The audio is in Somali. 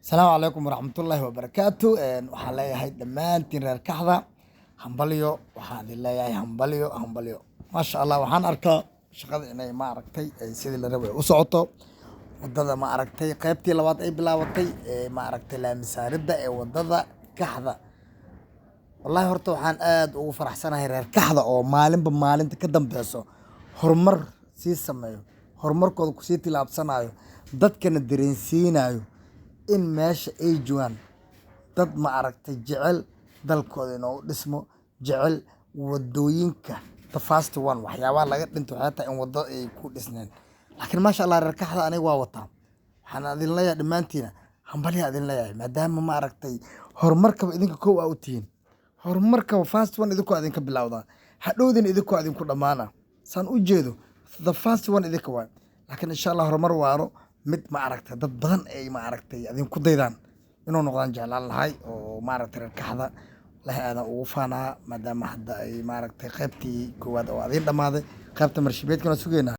السلام عليكم ورحمة الله وبركاته waxaan leeyahay dhammaantiin reer kaxda hambalyo waxaan idin leeyahay hambalyo maasha Allah waxaan arkaa shaqada inay ma aragtay sidii la rabay u socoto wadada ma aragtay qaybtii labaad ay bilaabatay ma aragtay laamisaarida ee wadada kaxda wallahi horta waxaan aad ugu faraxsanahay reer kaxda oo maalinba maalinta ka dambeyso horumar sii sameeyo horumarkooda ku sii tilaabsanayo dadkana dareensiinayo in meesha ay joogaan dad ma aragtay jecel dalkooda inuu dhismo jecel wadooyinka the first one waxyaabaha laga dhinto xataa in wado ay ku dhisneen laakiin maasha Allah reer kaxda aniga waa wataa waxaan idin leeyahay dhammaantiina hambalyo idin leeyahay maadaama ma aragtay horumarkaba idinka koow aa u tihiin horumarkaba first one idinkoo idinka bilowdaa hadhowdina idinkoo idinku dhammaana saan u jeedo the first one idinka waa laakiin insha Allah horumar waaro mid ma aragtay dad badan ay ma aragtay adinku daydaan inuu noqdaan jeclaan lahay oo ma aragtay reer kaxda la aadan ugu faanaa maadaama hadda ay ma aragtay qaybtii koowaad oo adin dhamaaday qaybta marshibeedkana sugeynaa